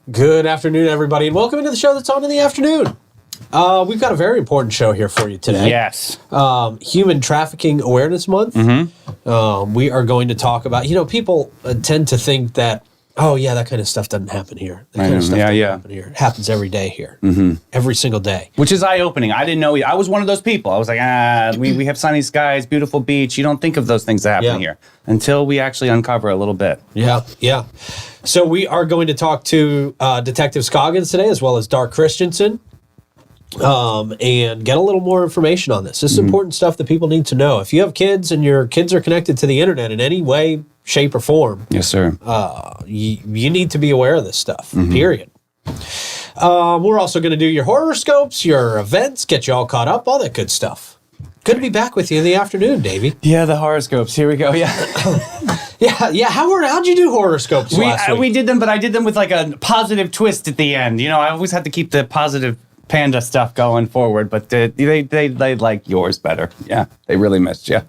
Good afternoon, everybody, and welcome into the show that's on in the afternoon. We've got a very important show here for you today. Yes. Human Trafficking Awareness Month. Mm-hmm. We are going to talk about, people tend to think that, oh, yeah, that kind of stuff doesn't happen here. That kind of stuff doesn't happen here. It happens every day here. Mm-hmm. Every single day. Which is eye-opening. I didn't know. I was one of those people. I was like, we have sunny skies, beautiful beach. You don't think of those things that happen here until we actually uncover a little bit. Yeah. So we are going to talk to Detective Scoggins today, as well as Christianson, and get a little more information on this. This is important stuff that people need to know. If you have kids and your kids are connected to the internet in any way, shape, or form, yes, sir, you need to be aware of this stuff, period. We're also going to do your horoscopes, your events, get you all caught up, all that good stuff. Good to be back with you in the afternoon, Davey. Yeah, the horoscopes. Here we go. Yeah. Yeah. How'd you do horoscopes last week? We did them, but I did them with like a positive twist at the end. I always had to keep the positive panda stuff going forward, but they like yours better. Yeah, they really missed you.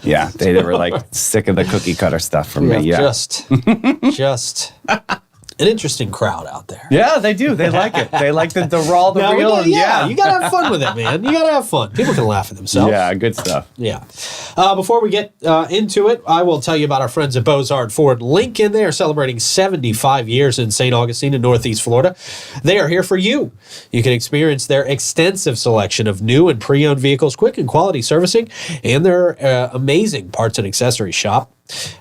Yeah, they were like sick of the cookie cutter stuff from me. Yeah, just an interesting crowd out there. Yeah, they do. They like it. They like the raw, the real. You gotta have fun with it, man. You gotta have fun. People can laugh at themselves. Yeah, good stuff. Yeah. Before we get into it, I will tell you about our friends at Bozard Ford Lincoln. They are celebrating 75 years in St. Augustine in Northeast Florida. They are here for you. You can experience their extensive selection of new and pre-owned vehicles, quick and quality servicing, and their amazing parts and accessories shop.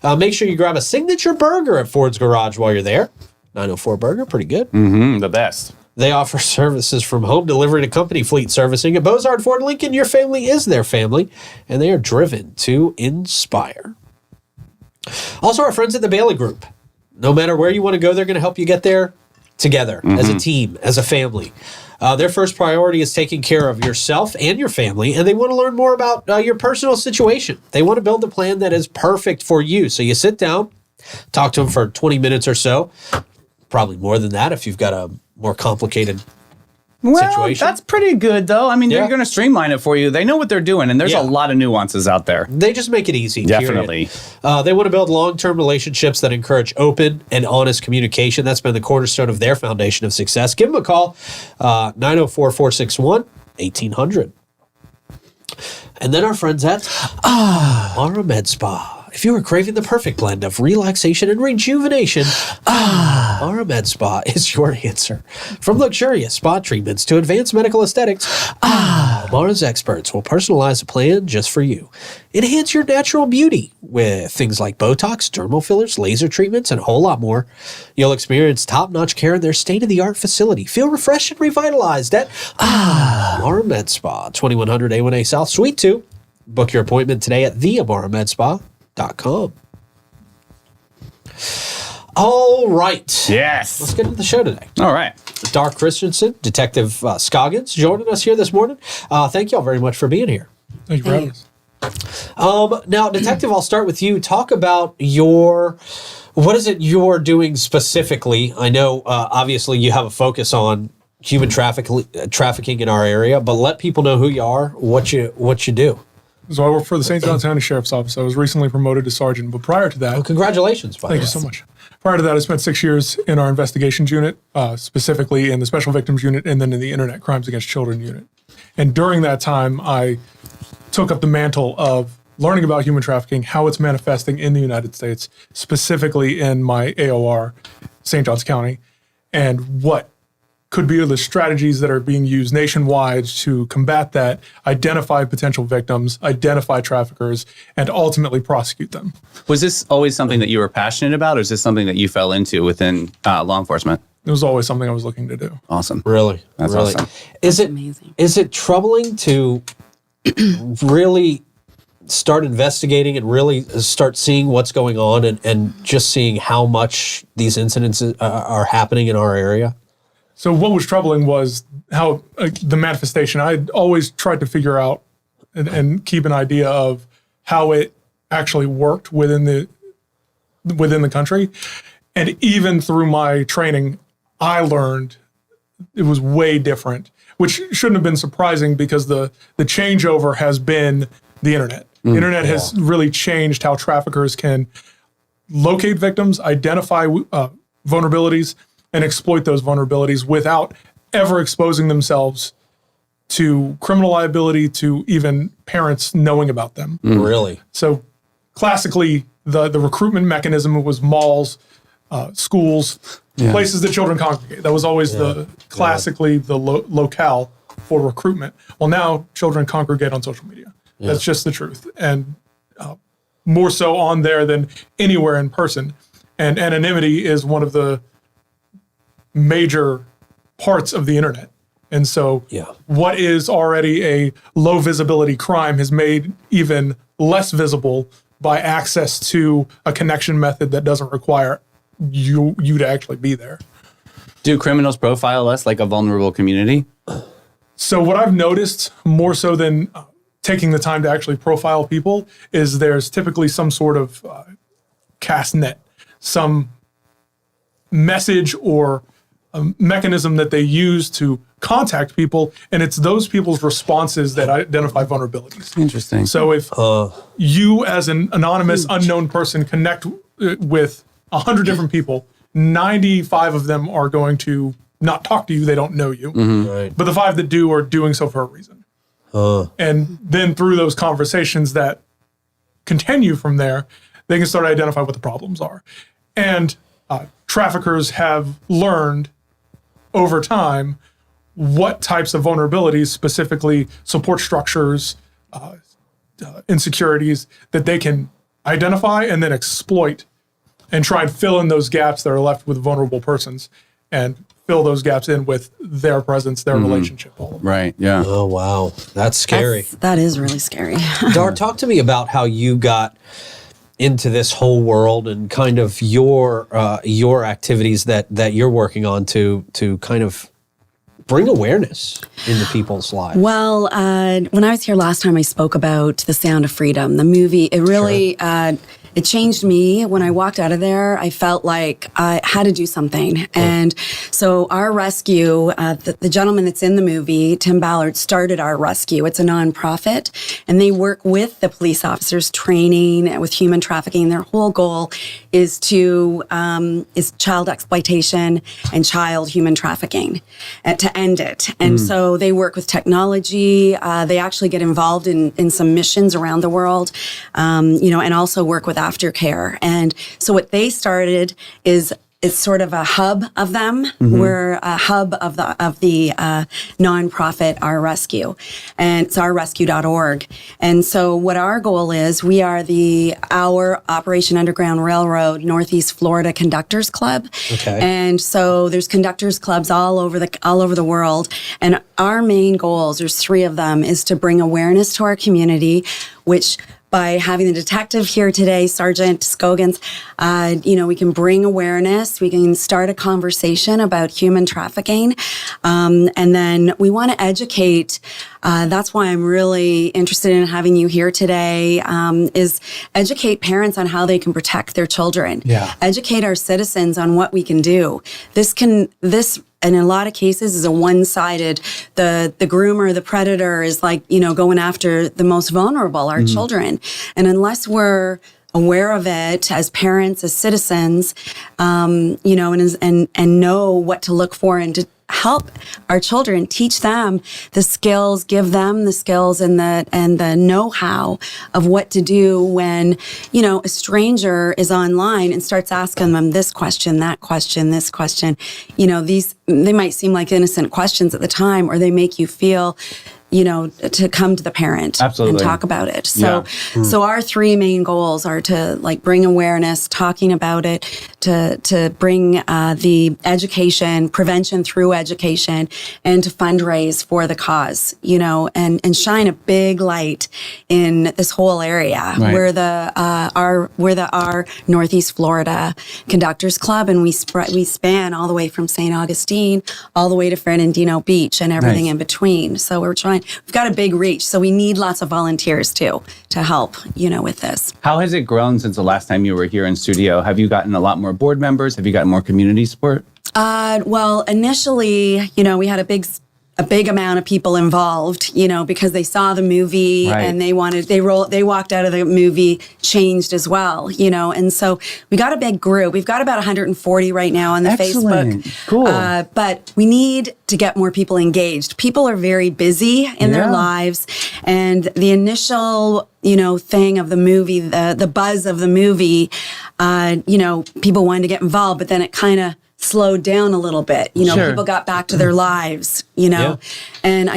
Make sure you grab a signature burger at Ford's Garage while you're there. 904 Burger, pretty good. Mm-hmm, the best. They offer services from home delivery to company fleet servicing. At Bozard Ford Lincoln, your family is their family, and they are driven to inspire. Also, our friends at the Bailey Group. No matter where you want to go, they're going to help you get there together, as a team, as a family. Their first priority is taking care of yourself and your family, and they want to learn more about your personal situation. They want to build a plan that is perfect for you. So you sit down, talk to them for 20 minutes or so. Probably more than that if you've got a more complicated situation. That's pretty good, though. I mean, they're going to streamline it for you. They know what they're doing, and there's a lot of nuances out there. They just make it easy. Definitely. They want to build long-term relationships that encourage open and honest communication. That's been the cornerstone of their foundation of success. Give them a call, 904-461-1800. And then our friends at Mara Med Spa. If you are craving the perfect blend of relaxation and rejuvenation, Mara Med Spa is your answer. From luxurious spa treatments to advanced medical aesthetics, Mara's experts will personalize a plan just for you. Enhance your natural beauty with things like Botox, dermal fillers, laser treatments, and a whole lot more. You'll experience top-notch care in their state-of-the-art facility. Feel refreshed and revitalized at Mara Med Spa, 2100 A1A South, Suite 2. Book your appointment today at theamaramedspa.com. All right. Yes. Let's get into the show today. All right. Christianson, Detective Scoggins, joining us here this morning. Thank you all very much for being here. Thank you for having us. Now, Detective, I'll start with you. Talk about what is it you're doing specifically? I know, obviously, you have a focus on human trafficking in our area, but let people know who you are, what you do. So I work for the St. Johns County Sheriff's Office. I was recently promoted to sergeant, but prior to that... Oh, congratulations, by the way. Thank you so much. Prior to that, I spent 6 years in our investigations unit, specifically in the Special Victims Unit, and then in the Internet Crimes Against Children Unit. And during that time, I took up the mantle of learning about human trafficking, how it's manifesting in the United States, specifically in my AOR, St. Johns County, and what could be the strategies that are being used nationwide to combat that, identify potential victims, identify traffickers, and ultimately prosecute them. Was this always something that you were passionate about, or is this something that you fell into within law enforcement? It was always something I was looking to do. Awesome. Really? That's really awesome. Is it amazing? Is it troubling to really start investigating and really start seeing what's going on and just seeing how much these incidents are happening in our area? So what was troubling was how the manifestation. I always tried to figure out and keep an idea of how it actually worked within the country. And even through my training, I learned it was way different, which shouldn't have been surprising because the changeover has been the internet. The internet has really changed how traffickers can locate victims, identify vulnerabilities, and exploit those vulnerabilities without ever exposing themselves to criminal liability, to even parents knowing about them. Really? So classically, the recruitment mechanism was malls, schools, places that children congregate. That was always classically the locale for recruitment. Well, now children congregate on social media. That's just the truth. And more so on there than anywhere in person. And anonymity is one of the major parts of the internet. And so what is already a low visibility crime is made even less visible by access to a connection method that doesn't require you to actually be there. Do criminals profile us like a vulnerable community? So what I've noticed more so than taking the time to actually profile people is there's typically some sort of cast net, some message or a mechanism that they use to contact people, and it's those people's responses that identify vulnerabilities. Interesting. So if you as an anonymous, unknown person connect with 100 different people, 95 of them are going to not talk to you, they don't know you. Right. But the 5 that do are doing so for a reason. And then through those conversations that continue from there, they can start to identify what the problems are. And traffickers have learned over time what types of vulnerabilities, specifically support structures, insecurities, that they can identify and then exploit and try and fill in those gaps that are left with vulnerable persons and fill those gaps in with their presence, their relationship. Right, yeah. Oh, wow. That's scary. That is really scary. Dar, talk to me about how you got into this whole world and kind of your activities that you're working on to kind of bring awareness into people's lives. Well, when I was here last time, I spoke about The Sound of Freedom, the movie. It really it changed me. When I walked out of there, I felt like I had to do something. And so our rescue, the gentleman that's in the movie, Tim Ballard, started our rescue. It's a nonprofit, and they work with the police officers, training with human trafficking. Their whole goal is is child exploitation and child human trafficking, to end it. And so they work with technology. They actually get involved in some missions around the world, and also work with aftercare. And so what they started is it's sort of a hub of them. We're a hub of the nonprofit Our Rescue, and it's ourrescue.org. And so what our goal is, we are our Operation Underground Railroad Northeast Florida Conductors Club. Okay. And so there's conductors clubs all over the world. And our main goals, there's 3 of them, is to bring awareness to our community, which by having the detective here today, Sargeant, Scoggins, we can bring awareness. We can start a conversation about human trafficking. And then we want to educate. That's why I'm really interested in having you here today, is educate parents on how they can protect their children. Yeah. Educate our citizens on what we can do. This in a lot of cases is a one-sided, the groomer, the predator is going after the most vulnerable, our children. And unless we're aware of it as parents, as citizens, and know what to look for and to help our children, teach them the skills, give them the skills and the know-how of what to do when, a stranger is online and starts asking them this question, that question, this question. They might seem like innocent questions at the time, or they make you feel to come to the parent Absolutely. and talk about it. So, so our three main goals are to like bring awareness, talking about it, to bring the education, prevention through education, and to fundraise for the cause, and shine a big light in this whole area. Right. We're our Northeast Florida Conductors Club, and we span all the way from St. Augustine all the way to Fernandino Beach and everything Nice. in between. So we've got a big reach. So we need lots of volunteers too to help, with this. How has it grown since the last time you were here in studio? Have you gotten a lot more board members? Have you gotten more community support? Well, initially, we had a big amount of people involved, because they saw the movie Right. and they walked out of the movie changed as well, and so we got a big group. We've got about 140 right now on the Excellent. Facebook. Cool. But we need to get more people engaged. People are very busy in their Yeah. lives, and the initial, thing of the movie, the buzz of the movie, people wanted to get involved, but then it kind of slowed down a little bit. Sure. People got back to their lives, Yeah. and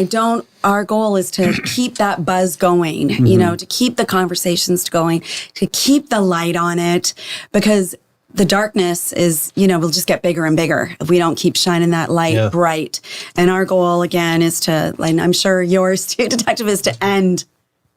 our goal is to keep that buzz going, to keep the conversations going, to keep the light on it, because the darkness is, will just get bigger and bigger if we don't keep shining that light bright. And our goal again is to, and I'm sure yours too, Detective, is to end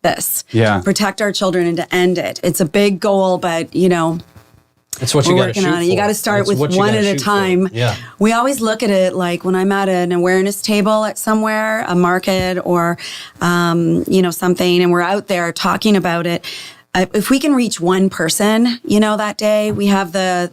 this. Yeah. Protect our children and to end it. It's a big goal, but That's what you we're got to working shoot on it. You for. got to start That's with what you one gotta at a shoot for. time. Yeah. We always look at it like when I'm at an awareness table at somewhere, a market or, something, and we're out there talking about it. If we can reach one person, that day, we have the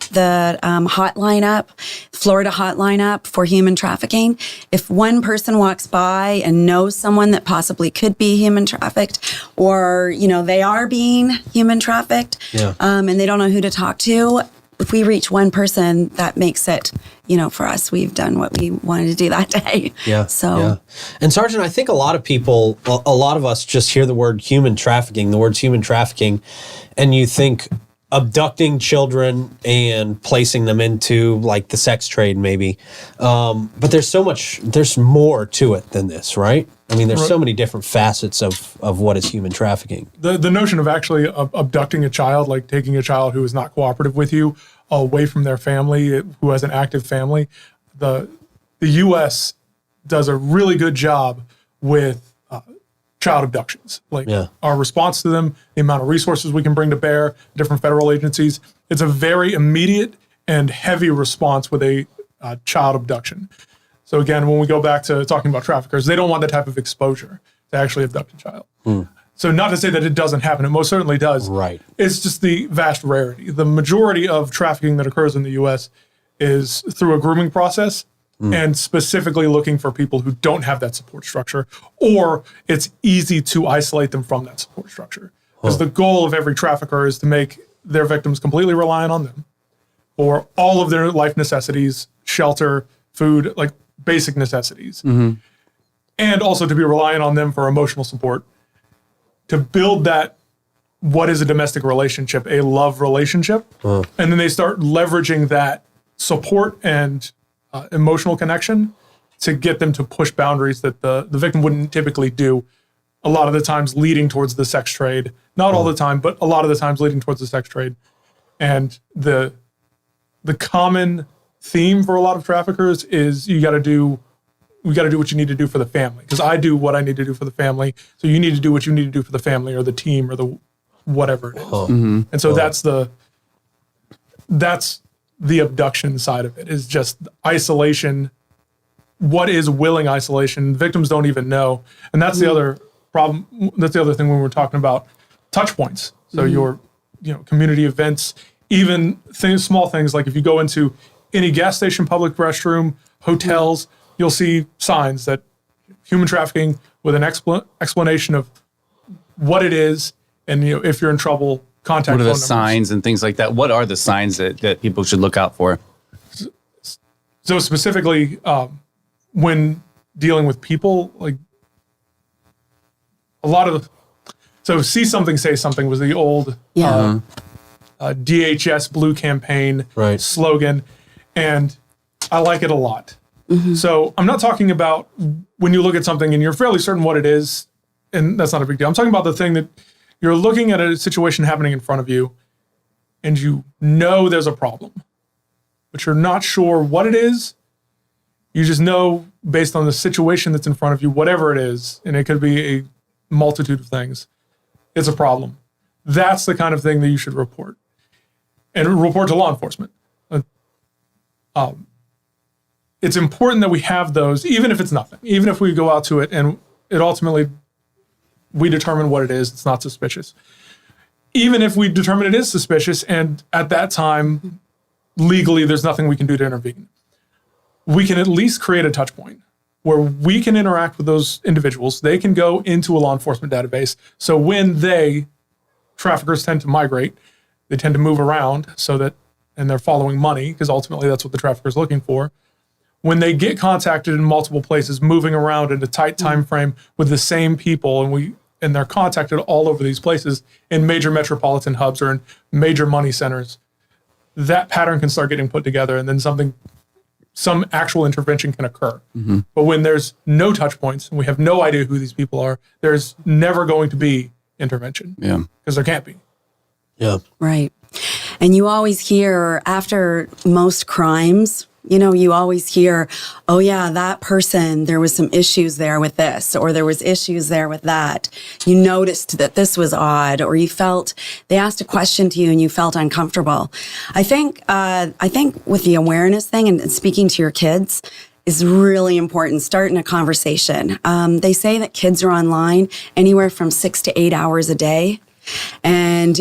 hotline up, Florida hotline up for human trafficking. If one person walks by and knows someone that possibly could be human trafficked, or they are being human trafficked, and they don't know who to talk to, if we reach one person, that makes it, for us, we've done what we wanted to do that day. Yeah. So. Yeah. And Sargeant, I think a lot of us just hear the words human trafficking, and you think abducting children and placing them into like the sex trade maybe. But there's more to it than this, right? I mean, there's so many different facets of what is human trafficking. The notion of actually abducting a child, like taking a child who is not cooperative with you away from their family, who has an active family, the U.S. does a really good job with child abductions. Our response to them, the amount of resources we can bring to bear, different federal agencies. It's a very immediate and heavy response with a child abduction. So again, when we go back to talking about traffickers, they don't want that type of exposure to actually abduct a child. So not to say that it doesn't happen, it most certainly does. Right. It's just the vast rarity. The majority of trafficking that occurs in the U.S. is through a grooming process and specifically looking for people who don't have that support structure, or it's easy to isolate them from that support structure. Because the goal of every trafficker is to make their victims completely reliant on them for all of their life necessities, shelter, food, like basic necessities. And also to be reliant on them for emotional support. To build that, what is a domestic relationship, a love relationship, and then they start leveraging that support and emotional connection to get them to push boundaries that the victim wouldn't typically do, a lot of the times leading towards the sex trade. Not all the time, but a lot of the times leading towards the sex trade. And the common theme for a lot of traffickers is we got to do what you need to do for the family, because I do what I need to do for the family, so you need to do what you need to do for the family or the team or the whatever it is. And so that's the abduction side of it, is just isolation. What is willing isolation? Victims don't even know. And that's the other problem. That's the other thing when we're talking about touch points. So your community events, even small things like if you go into any gas station, public restroom, hotels, you'll see signs that human trafficking with an explanation of what it is, and if you're in trouble, contact. What are the phone numbers. signs and things like that? What are the signs that people should look out for? So specifically, when dealing with people, like a lot of, so see something, say something was the old DHS Blue campaign Right. slogan, and I like it a lot. So I'm not talking about when you look at something and you're fairly certain what it is, and that's not a big deal. I'm talking about the thing that you're looking at a situation happening in front of you and you know there's a problem, but you're not sure what it is. You just know based on the situation that's in front of you, whatever it is, and it could be a multitude of things, it's a problem. That's the kind of thing that you should report. And report to law enforcement. It's important that we have those, even if it's nothing, even if we go out to it and it ultimately, we determine what it is, it's not suspicious. Even if we determine it is suspicious and at that time, legally, there's nothing we can do to intervene, we can at least create a touch point where we can interact with those individuals. They can go into a law enforcement database. So when traffickers tend to migrate, they tend to move around and they're following money, because ultimately that's what the trafficker is looking for. When they get contacted in multiple places, moving around in a tight time frame with the same people, and they're contacted all over these places in major metropolitan hubs or in major money centers, that pattern can start getting put together, and then some actual intervention can occur. But when there's no touch points and we have no idea who these people are, there's never going to be intervention. Yeah. Because there can't be. Yeah. Right. And you always hear after most crimes, you always hear, oh yeah, that person, there was some issues there with this, or there was issues there with that. You noticed that this was odd, or they asked a question to you and you felt uncomfortable. I think with the awareness thing and speaking to your kids is really important, starting a conversation. They say that kids are online anywhere from 6 to 8 hours a day. And,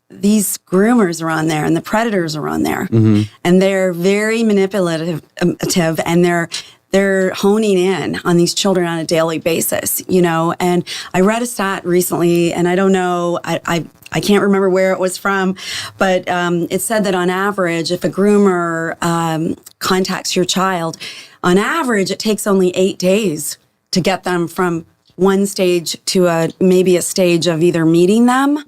these groomers are on there and the predators are on there, and they're very manipulative, and they're honing in on these children on a daily basis, and I read a stat recently, and I don't know, I can't remember where it was from, but it said that on average, if a groomer contacts your child, on average, it takes only 8 days to get them from one stage to maybe a stage of either meeting them,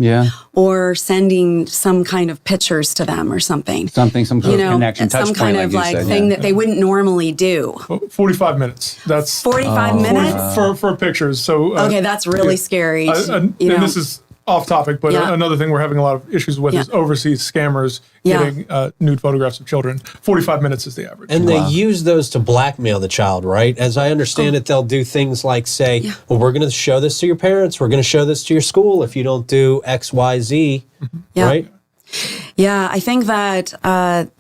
or sending some kind of pictures to them or something. Some kind of connection, touch some point, kind of like you said, thing that they wouldn't normally do. 45 minutes. That's 45 minutes for pictures. So okay, that's really scary. And this is off topic, but another thing we're having a lot of issues with is overseas scammers getting nude photographs of children. 45 minutes is the average. And they use those to blackmail the child, right? As I understand it, they'll do things like say, well, we're going to show this to your parents. We're going to show this to your school if you don't do X, Y, Z, right? Yeah, I think that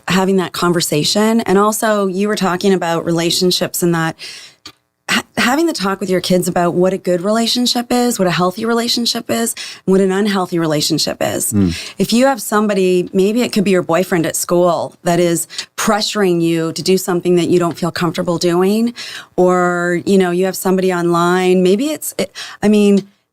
having that conversation, and also you were talking about relationships, and that having the talk with your kids about what a good relationship is, what a healthy relationship is, and what an unhealthy relationship is. If you have somebody, maybe it could be your boyfriend at school, that is pressuring you to do something that you don't feel comfortable doing, or, you have somebody online, maybe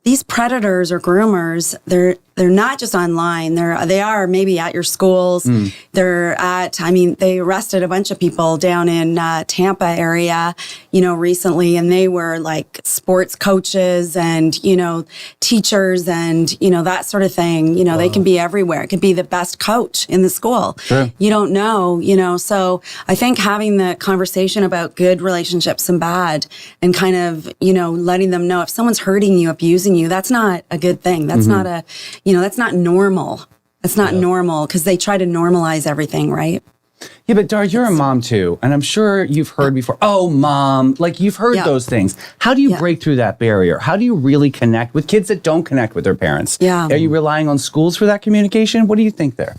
these predators or groomers, they're not just online. They are maybe at your schools. They arrested a bunch of people down in Tampa area, recently, and they were like sports coaches and, teachers and, that sort of thing. They can be everywhere. It could be the best coach in the school. Sure. You don't know, so I think having the conversation about good relationships and bad, and kind of, letting them know if someone's hurting you, abusing you, that's not a good thing. That's not that's not normal. That's not normal, because they try to normalize everything, right? Yeah, but Dar, you're a mom too, and I'm sure you've heard before, oh, mom, like you've heard those things. How do you break through that barrier? How do you really connect with kids that don't connect with their parents? Yeah. Are you relying on schools for that communication? What do you think there?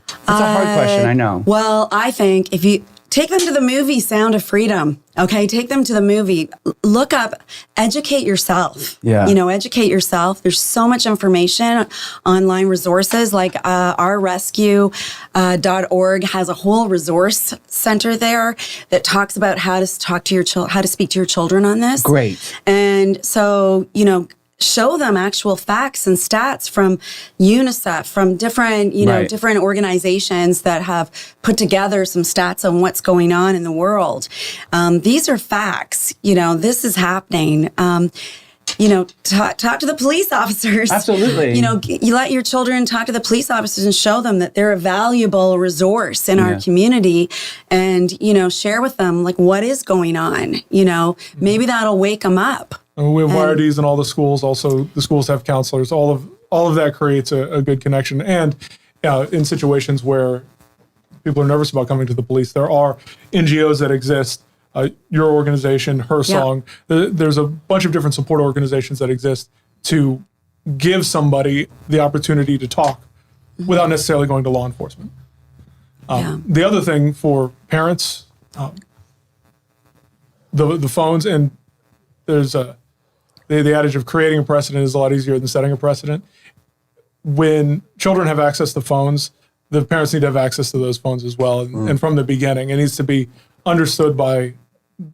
That's a hard question, I know. Well, I think if you take them to the movie Sound of Freedom, okay? Take them to the movie. Look up, educate yourself. Yeah. Educate yourself. There's so much information, online resources, like ourrescue.org has a whole resource center there that talks about how to how to speak to your children on this. Great. And so, show them actual facts and stats from UNICEF, from different, different organizations that have put together some stats on what's going on in the world. These are facts. This is happening. talk to the police officers. Absolutely. You let your children talk to the police officers and show them that they're a valuable resource in our community, and, share with them like what is going on. Maybe that'll wake them up. And we have YRDs in all the schools. Also, the schools have counselors. All of that creates a good connection. And in situations where people are nervous about coming to the police, there are NGOs that exist. Your organization, Her Song. There's a bunch of different support organizations that exist to give somebody the opportunity to talk without necessarily going to law enforcement. The other thing for parents, the phones, and there's the adage of creating a precedent is a lot easier than setting a precedent. When children have access to phones, the parents need to have access to those phones as well. And from the beginning, it needs to be understood by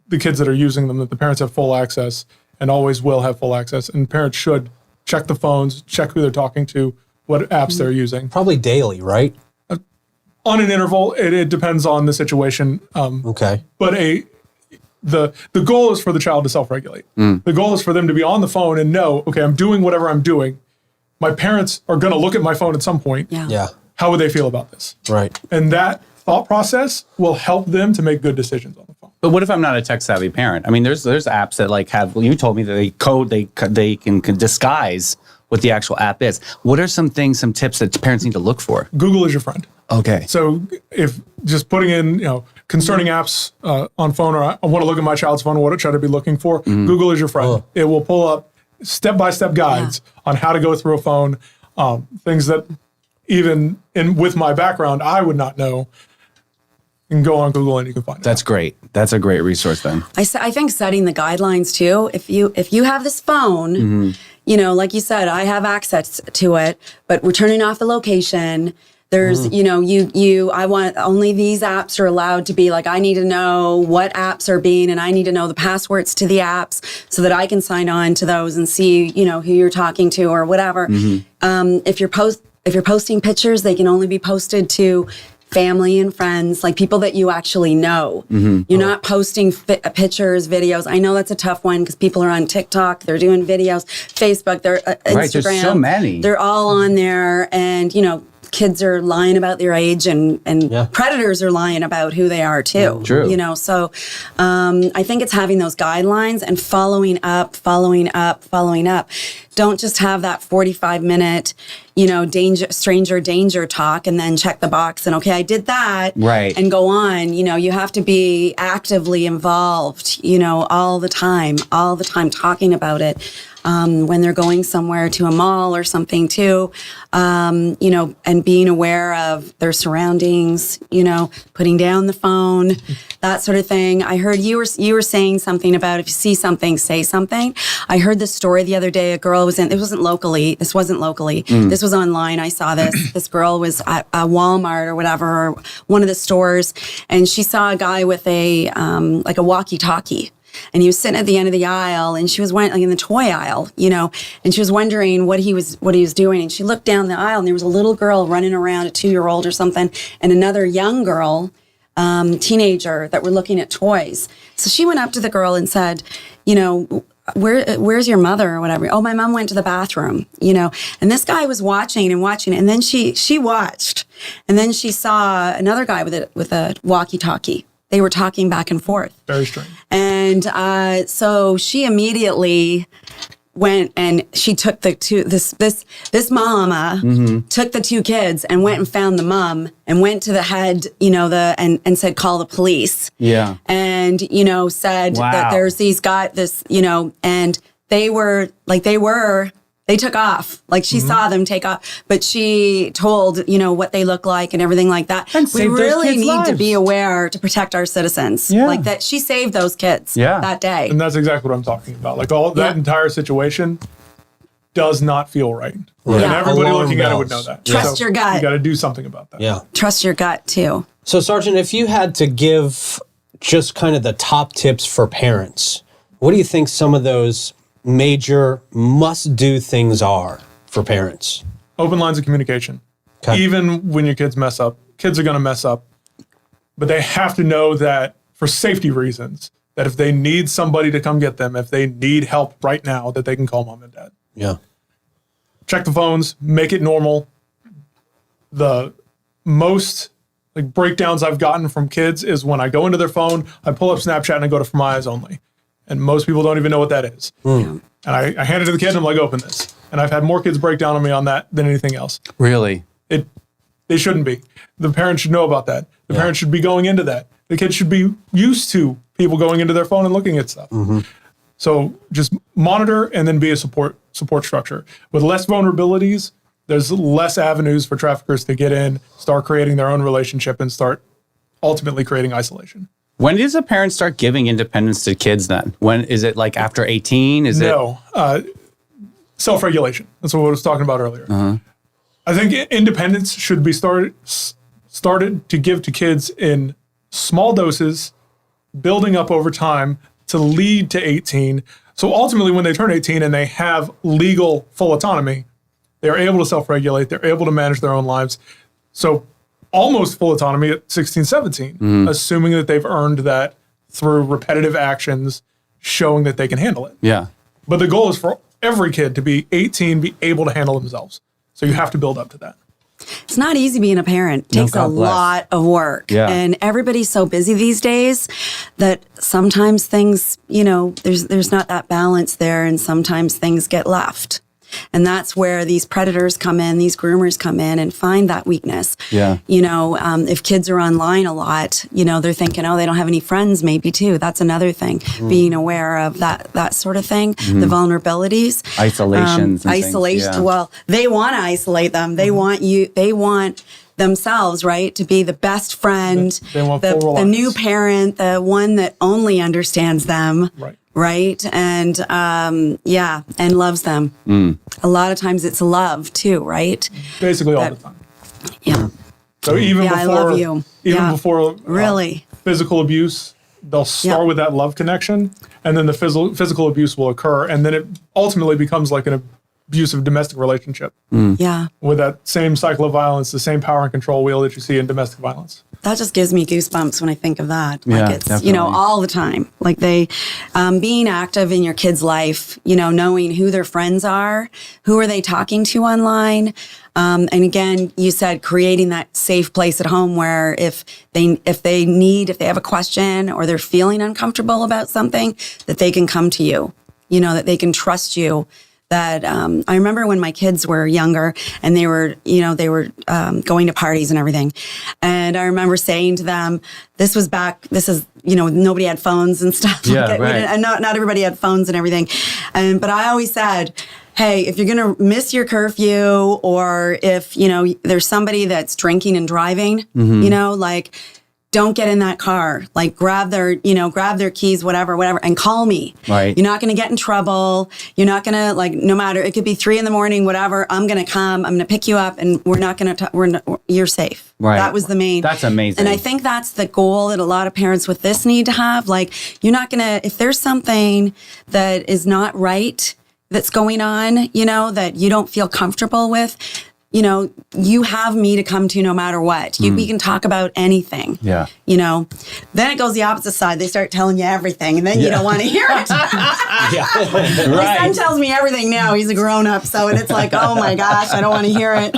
the kids that are using them that the parents have full access and always will have full access. And parents should check the phones, check who they're talking to, what apps they're using. Probably daily, right? On an interval, it depends on the situation. Okay. But the goal is for the child to self-regulate. The goal is for them to be on the phone and know, okay, I'm doing whatever I'm doing. My parents are going to look at my phone at some point. Yeah. How would they feel about this? Right. And that thought process will help them to make good decisions on the phone. But what if I'm not a tech savvy parent? I mean, there's apps that like have. Well, you told me that they can disguise what the actual app is. What are some tips that parents need to look for? Google is your friend. Okay. So if just putting in, concerning apps on phone, or I want to look at my child's phone, what should I be looking for? Google is your friend. It will pull up step-by-step guides on how to go through a phone, things that even with my background, I would not know. You can go on Google and you can find it. That's great. That's a great resource then. I think setting the guidelines too. If you have this phone, like you said, I have access to it, but we're turning off the location. There's, I want only these apps are allowed to be like, I need to know what apps are being, and I need to know the passwords to the apps so that I can sign on to those and see, who you're talking to or whatever. If you're posting pictures, they can only be posted to family and friends, like people that you actually know. You're not posting pictures, videos. I know that's a tough one because people are on TikTok, they're doing videos, Facebook, they're Instagram. Right, there's so many. They're all on there, and kids are lying about their age, and predators are lying about who they are too. True. So I think it's having those guidelines and following up. Don't just have that 45-minute, stranger danger talk and then check the box and, okay, I did that. Right. And go on. You have to be actively involved, all the time talking about it. When they're going somewhere to a mall or something too, and being aware of their surroundings, putting down the phone, that sort of thing. I heard you were saying something about if you see something, say something. I heard this story the other day. A girl this wasn't locally. This was online. I saw this. This girl was at a Walmart or whatever, or one of the stores, and she saw a guy with a walkie-talkie. And he was sitting at the end of the aisle, and she was in the toy aisle, and she was wondering what he was doing. And she looked down the aisle, and there was a little girl running around, a 2-year-old or something, and another young girl, teenager, that were looking at toys. So she went up to the girl and said, where's your mother or whatever? Oh, my mom went to the bathroom, And this guy was watching, and then she watched, and then she saw another guy with a walkie-talkie. They were talking back and forth. Very strange. And so she immediately went and she took this mama took the 2 kids and went and found the mom and went to the head, and said, call the police. Yeah. And, said that there's these guys, and they took off. Like she saw them take off, but she told, what they look like and everything like that. And we really need to be aware to protect our citizens. Yeah. Like that she saved those kids that day. And that's exactly what I'm talking about. Like that entire situation does not feel right. Right. And everybody Alarm looking at it would bells. know that. Trust your gut. You got to do something about that. Yeah. Trust your gut too. So, Sargeant, if you had to give just kind of the top tips for parents, what do you think some of those major must-do things are for parents? Open lines of communication. Okay. Even when your kids mess up, kids are going to mess up. But they have to know that for safety reasons, that if they need somebody to come get them, if they need help right now, that they can call mom and dad. Yeah. Check the phones, make it normal. The most breakdowns I've gotten from kids is when I go into their phone, I pull up Snapchat and I go to For My Eyes Only. And most people don't even know what that is. And I hand it to the kid and I'm like, open this. And I've had more kids break down on me on that than anything else. Really? They shouldn't be. The parents should know about that. The parents should be going into that. The kids should be used to people going into their phone and looking at stuff. So just monitor and then be a support structure. With less vulnerabilities, there's less avenues for traffickers to get in, start creating their own relationship, and start ultimately creating isolation. When does a parent start giving independence to kids then? When is it like after 18? No. Self-regulation. That's what I was talking about earlier. I think independence should be started to give to kids in small doses, building up over time to lead to 18. So ultimately, when they turn 18 and they have legal full autonomy, they're able to self-regulate, they're able to manage their own lives. So almost full autonomy at 16, 17, assuming that they've earned that through repetitive actions, showing that they can handle it. Yeah. But the goal is for every kid to be 18, be able to handle themselves. So you have to build up to that. It's not easy being a parent. It takes a lot of work. Yeah. And everybody's so busy these days that sometimes things, there's not that balance there, and sometimes things get left. And that's where these predators come in, these groomers come in and find that weakness. Yeah. If kids are online a lot, they're thinking, oh, they don't have any friends maybe too. That's another thing. Being aware of that sort of thing, the vulnerabilities. Isolations. Isolation. Yeah. Well, they want to isolate them. They want themselves, right, to be the best friend, They want full the reliance. new parent, the one that only understands them. Right. And and loves them. A lot of times it's love too, right? Basically all the time. Yeah. So even before, I love you. before Really. Physical abuse, they'll start with that love connection, and then the physical abuse will occur, and then it ultimately becomes like an abusive domestic relationship Yeah. with that same cycle of violence, the same power and control wheel that you see in domestic violence. That just gives me goosebumps when I think of that. Yeah, Like it's, definitely. all the time. Like they, being active in your kid's life, knowing who their friends are, who are they talking to online. And again, you said creating that safe place at home where if they have a question or they're feeling uncomfortable about something, that they can come to you, that they can trust you. That I remember when my kids were younger and they were going to parties and everything. And I remember saying to them, nobody had phones and stuff. Yeah, like right. And not everybody had phones and everything. But I always said, hey, if you're going to miss your curfew or if, there's somebody that's drinking and driving, don't get in that car. Like grab their keys, whatever, and call me. Right. You're not going to get in trouble. You're not going to no matter, it could be 3 a.m, whatever. I'm going to come, I'm going to pick you up and we're not going to, you're safe. Right. That was the main. That's amazing. And I think that's the goal that a lot of parents with this need to have. Like you're not going to, if there's something that is not right that's going on, that you don't feel comfortable with, you have me to come to no matter what. We can talk about anything. Yeah. Then it goes the opposite side. They start telling you everything, and then you don't want to hear it. My son tells me everything now. He's a grown up, and it's like, oh my gosh, I don't want to hear it.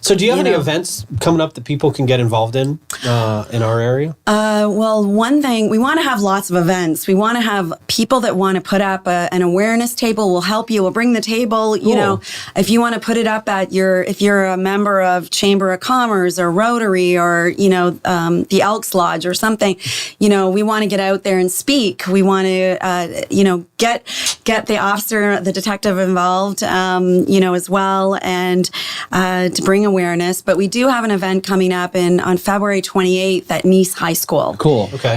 So do you have any events coming up that people can get involved in our area? Well, one thing, we want to have lots of events. We want to have people that want to put up an awareness table. We'll help you. We'll bring the table. Cool. If you want to put it up at if you're a member of Chamber of Commerce or Rotary or, the Elks Lodge or something, we want to get out there and speak. We want to, get the officer, the detective involved, as well, and to bring awareness. But we do have an event coming up on February 28th at Nice High School. Cool. Okay.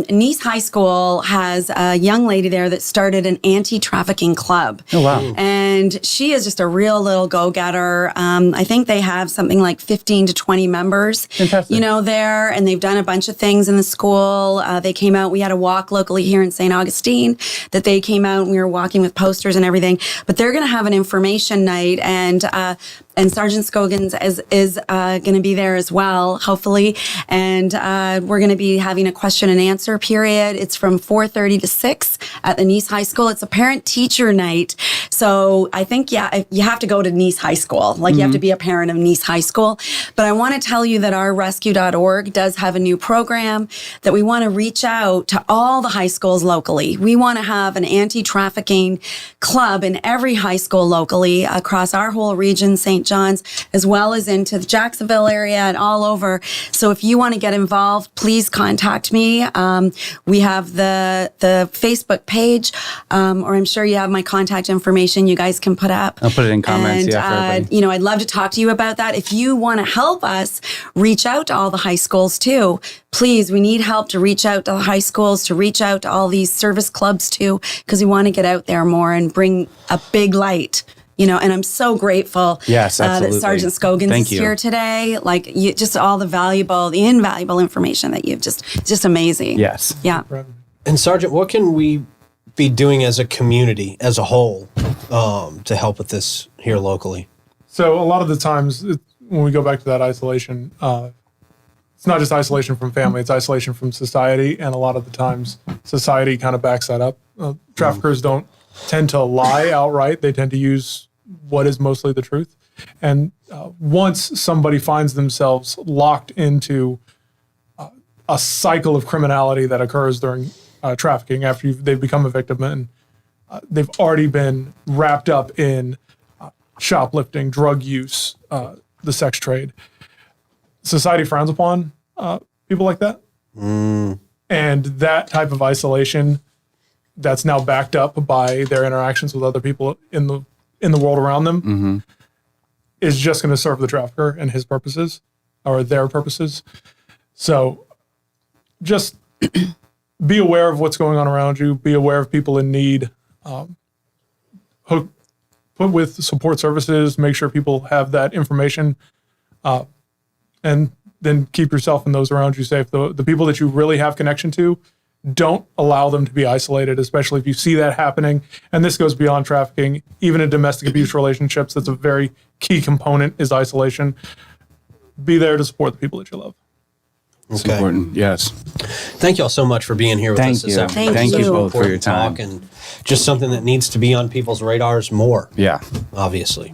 Nice High School has a young lady there that started an anti-trafficking club. Oh, wow. And she is just a real little go-getter. I think they have something like 15 to 20 members, Fantastic. there, and they've done a bunch of things in the school. They came out, we had a walk locally here in St. Augustine that they came out and we were walking with posters and everything. But they're going to have an information night, and and Sergeant Scoggins is going to be there as well, hopefully. And we're going to be having a question and answer period. It's from 4:30 to 6 at the Nice High School. It's a parent-teacher night. So I think, you have to go to Nice High School. Like, you have to be a parent of Nice High School. But I want to tell you that our rescue.org does have a new program that we want to reach out to all the high schools locally. We want to have an anti-trafficking club in every high school locally across our whole region, St. John's, as well as into the Jacksonville area and all over. So if you want to get involved, please contact me. We have the Facebook page, or I'm sure you have my contact information you guys can put up. I'll put it in comments, and, for everybody. I'd love to talk to you about that. If you want to help us reach out to all the high schools too, please, we need help to reach out to the high schools, to reach out to all these service clubs too, because we want to get out there more and bring a big light. And I'm so grateful Yes, absolutely. that Sergeant Scoggins is here today. Like, just all the invaluable information that you've just amazing. Yes. Yeah. And Sergeant, what can we be doing as a community, as a whole, to help with this here locally? So a lot of the times when we go back to that isolation, it's not just isolation from family, it's isolation from society. And a lot of the times society kind of backs that up. Traffickers don't tend to lie outright. They tend to use what is mostly the truth. And once somebody finds themselves locked into a cycle of criminality that occurs during trafficking after they've become a victim, and they've already been wrapped up in shoplifting, drug use, the sex trade, society frowns upon people like that. And that type of isolation that's now backed up by their interactions with other people in the world around them is just going to serve the trafficker and his purposes, or their purposes. So just be aware of what's going on around you. Be aware of people in need. Put with support services. Make sure people have that information, and then keep yourself and those around you safe. The people that you really have connection to, don't allow them to be isolated, especially if you see that happening. And this goes beyond trafficking. Even in domestic abuse relationships, that's a very key component, is isolation. Be there to support the people that you love. It's important, yes. Thank you all so much for being here with us this afternoon. Thank you both for your time. And just something that needs to be on people's radars more. Yeah. Obviously.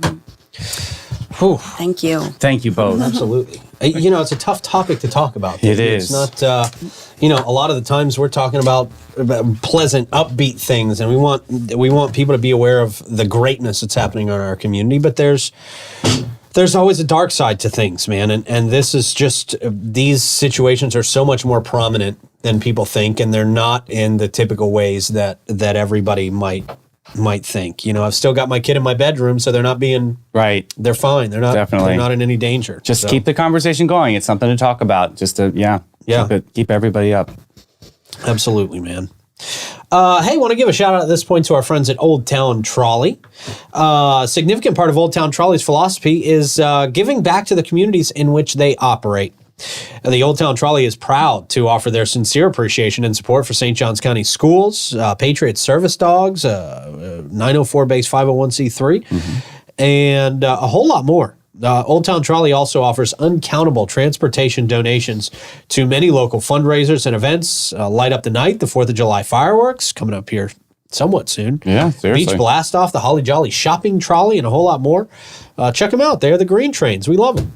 Whew. Thank you. Thank you both. Absolutely. It's a tough topic to talk about. It is. It's not, a lot of the times we're talking about pleasant, upbeat things, and we want people to be aware of the greatness that's happening in our community, but there's always a dark side to things, man. And this is just, these situations are so much more prominent than people think, and they're not in the typical ways that everybody might think. I've still got my kid in my bedroom, so they're not being right. They're fine. They're not Definitely. They're not in any danger. Just keep the conversation going. It's something to talk about. Just to keep everybody up. Absolutely, man. Hey, want to give a shout out at this point to our friends at Old Town Trolley. A significant part of Old Town Trolley's philosophy is giving back to the communities in which they operate. The Old Town Trolley is proud to offer their sincere appreciation and support for St. Johns County Schools, Patriot Service Dogs, 904 base 501c3, and a whole lot more. Old Town Trolley also offers uncountable transportation donations to many local fundraisers and events. Light Up the Night, the 4th of July fireworks, coming up here somewhat soon. Yeah, seriously. Beach Blast Off, the Holly Jolly Shopping Trolley, and a whole lot more. Check them out. They're the green trains. We love them.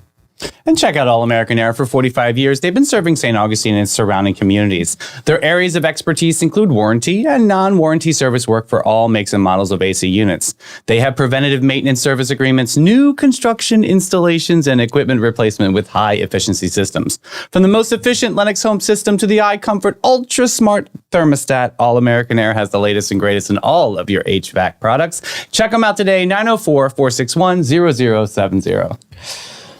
And check out All American Air. For 45 years, they've been serving St. Augustine and its surrounding communities. Their areas of expertise include warranty and non-warranty service work for all makes and models of AC units. They have preventative maintenance service agreements, new construction installations, and equipment replacement with high-efficiency systems. From the most efficient Lennox home system to the iComfort Ultra Smart thermostat, All American Air has the latest and greatest in all of your HVAC products. Check them out today, 904-461-0070.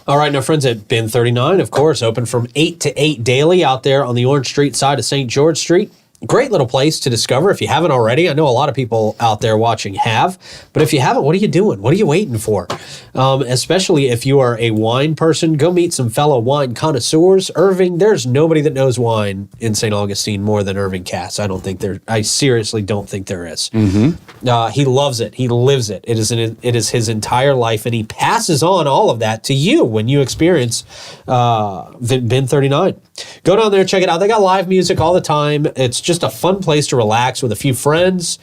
All right, now friends at Bin 39, of course, open from 8 to 8 daily out there on the Orange Street side of St. George Street. Great little place to discover if you haven't already. I know a lot of people out there watching have, but if you haven't, what are you doing? What are you waiting for? Especially if you are a wine person, go meet some fellow wine connoisseurs. Irving, there's nobody that knows wine in St. Augustine more than Irving Cass. I seriously don't think there is. He loves it. He lives it. It is his entire life, and he passes on all of that to you when you experience Bin 39. Go down there, check it out. They got live music all the time. It's just a fun place to relax with a few friends,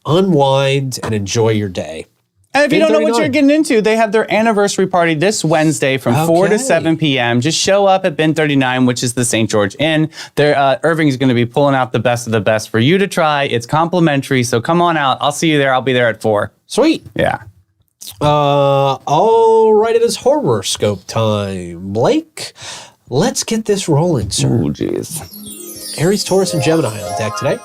unwind, and enjoy your day. And if you Bin don't know what 39. you're getting into, they have their anniversary party this Wednesday from 4 to 7 p.m. Just show up at Bin 39, which is the St. George Inn. Irving's going to be pulling out the best of the best for you to try. It's complimentary, so come on out. I'll see you there. I'll be there at 4. Sweet. Yeah. All right, it is horoscope time. Blake, let's get this rolling, sir. Oh, jeez. Aries, Taurus, and Gemini on deck today.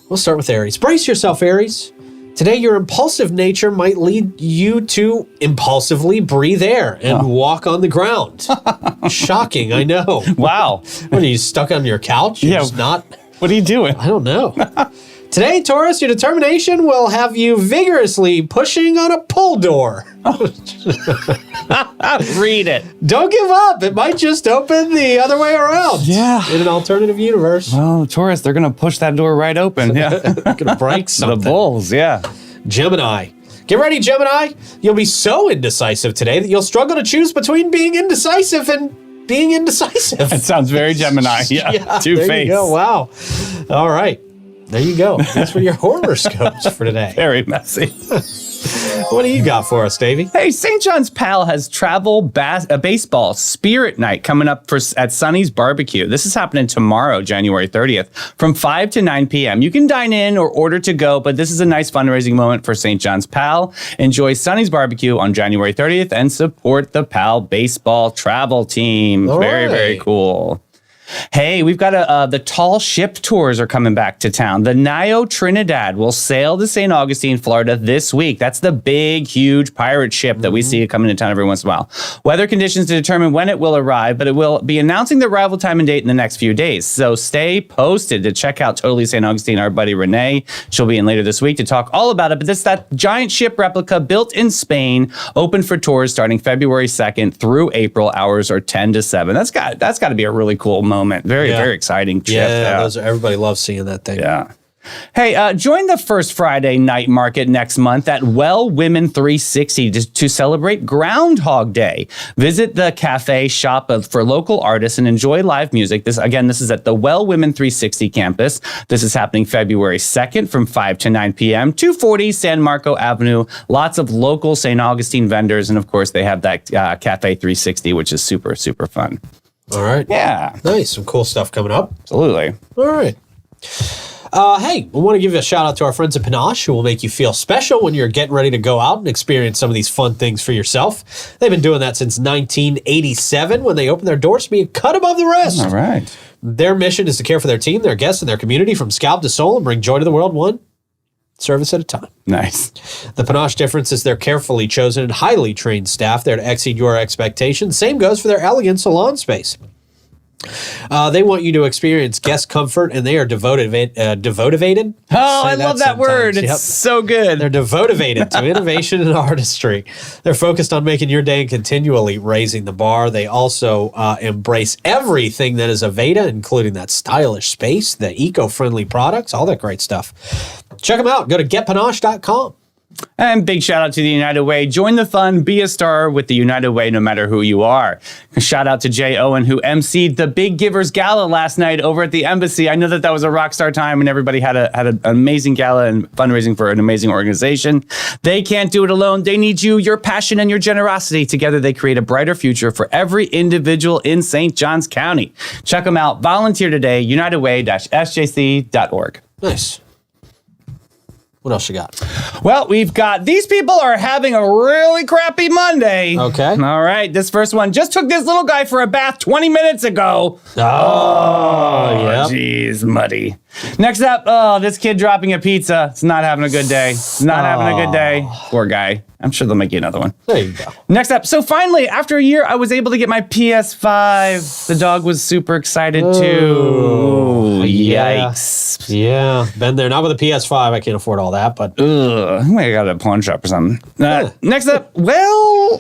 We'll start with Aries. Brace yourself, Aries. Today, your impulsive nature might lead you to impulsively breathe air and walk on the ground. Shocking, I know. Wow. What, are you stuck on your couch? You're just not... What are you doing? I don't know. Today, Taurus, your determination will have you vigorously pushing on a pull door. Read it. Don't give up. It might just open the other way around. Yeah. In an alternative universe. Oh, Taurus, they're going to push that door right open. Yeah. Gonna break something. The bulls, yeah. Gemini. Get ready, Gemini. You'll be so indecisive today that you'll struggle to choose between being indecisive and being indecisive. That sounds very Gemini. Yeah. There Two-Face. you go. Wow. All right. There you go. That's for your horoscopes for today. Very messy. What do you got for us, Davey? Hey, St. John's Pal has travel baseball spirit night coming up at Sonny's Barbecue. This is happening tomorrow, January 30th, from 5 to 9 p.m. You can dine in or order to go, but this is a nice fundraising moment for St. John's Pal. Enjoy Sonny's Barbecue on January 30th and support the Pal baseball travel team. All Very, right. very cool. Hey, we've got the tall ship tours are coming back to town. The Nio Trinidad will sail to St. Augustine, Florida this week. That's the big, huge pirate ship that we see coming to town every once in a while. Weather conditions to determine when it will arrive, but it will be announcing the arrival time and date in the next few days. So stay posted to check out Totally St. Augustine. Our buddy Renee, she'll be in later this week to talk all about it. But this is that giant ship replica built in Spain, open for tours starting February 2nd through April. Hours are 10 to 7. That's got to be a really cool moment. Very, very exciting trip. Yeah, everybody loves seeing that thing. Yeah. Hey, join the first Friday night market next month at Well Women 360 to celebrate Groundhog Day. Visit the cafe, shop for local artists, and enjoy live music. This is at the Well Women 360 campus. This is happening February 2nd from 5 to 9 p.m. 240 San Marco Avenue. Lots of local St. Augustine vendors, and of course, they have that Cafe 360, which is super, super fun. All right. Yeah. Nice. Some cool stuff coming up. Absolutely. All right. Hey, we want to give a shout out to our friends at Panache, who will make you feel special when you're getting ready to go out and experience some of these fun things for yourself. They've been doing that since 1987 when they opened their doors to be a cut above the rest. All right. Their mission is to care for their team, their guests, and their community from scalp to soul and bring joy to the world one service at a time. Nice. The Panache difference is their carefully chosen and highly trained staff there to exceed your expectations. Same goes for their elegant salon space. They want you to experience guest comfort, and they are devoted. Oh, I love that word. It's so good. They're devoted to innovation and artistry. They're focused on making your day and continually raising the bar. They also embrace everything that is Aveda, including that stylish space, the eco-friendly products, all that great stuff. Check them out. Go to getpanache.com. And big shout out to the United Way. Join the fun, be a star with the United Way no matter who you are. Shout out to Jay Owen, who emceed the Big Givers Gala last night over at the Embassy. I know that was a rock star time and everybody had an amazing gala and fundraising for an amazing organization. They can't do it alone. They need you, your passion, and your generosity. Together, they create a brighter future for every individual in St. Johns County. Check them out. Volunteer today, unitedway-sjc.org. Nice. What else you got? Well, we've got these people are having a really crappy Monday. Okay. All right. This first one just took this little guy for a bath 20 minutes ago. Oh, yeah. Geez, muddy. Next up, oh, this kid dropping a pizza. It's not having a good day. Not having a good day. Poor guy. I'm sure they'll make you another one. There you go. Next up, so finally, after a year, I was able to get my PS5. The dog was super excited too. Yeah. Yikes. Yeah, been there. Not with a PS5. I can't afford all that, but Ugh, I might have got it at a pawn shop or something. Next up, well,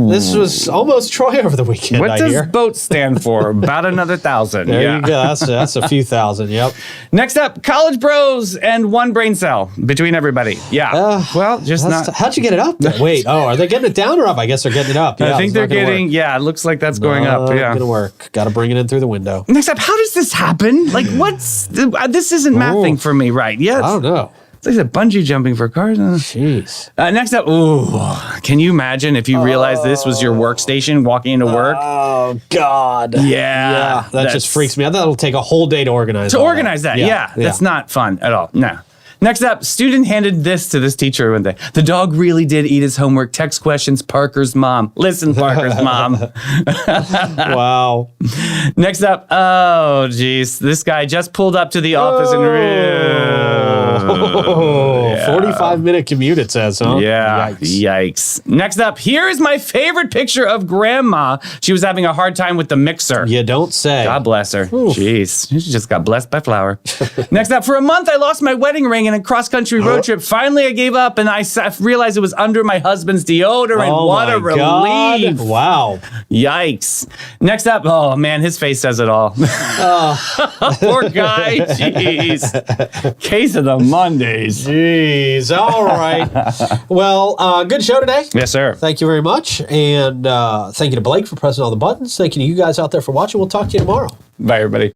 this was almost Troy over the weekend, what I does hear. BOAT stand for? About another 1,000. There you go. That's a few thousand. Yep. Next up, college bros and one brain cell between everybody. Yeah. Well, just not. How'd you get it up? Wait. Oh, are they getting it down or up? I guess they're getting it up. Yeah, I think it's they're not gonna getting. work. Yeah, it looks like that's going up. Not Yeah. gonna work. Got to bring it in through the window. Next up, how does this happen? Like, what's this isn't mathing for me, right? Yeah. I don't know. It's like that bungee jumping for cars. Jeez. Next up, can you imagine if you realized this was your workstation walking into work? Oh God. Yeah. That just freaks me out. That'll take a whole day to organize. To all organize that, yeah. That's not fun at all. No. Next up, student handed this to this teacher one day. The dog really did eat his homework. Text questions, Parker's mom. Listen, Parker's mom. Wow. Next up, oh, geez. This guy just pulled up to the office and 45-minute commute, it says, huh? Yeah. Yikes. Next up, here is my favorite picture of Grandma. She was having a hard time with the mixer. You don't say. God bless her. Jeez. She just got blessed by flour. Next up, for a month, I lost my wedding ring in a cross-country road trip. Finally, I gave up, and I realized it was under my husband's deodorant. Oh What my a relief. God. Wow. Yikes. Next up, oh, man, his face says it all. Poor guy. Jeez. Case of the Mondays. Jeez. All right. Well, good show today. Yes, sir. Thank you very much. And thank you to Blake for pressing all the buttons. Thank you to you guys out there for watching. We'll talk to you tomorrow. Bye, everybody.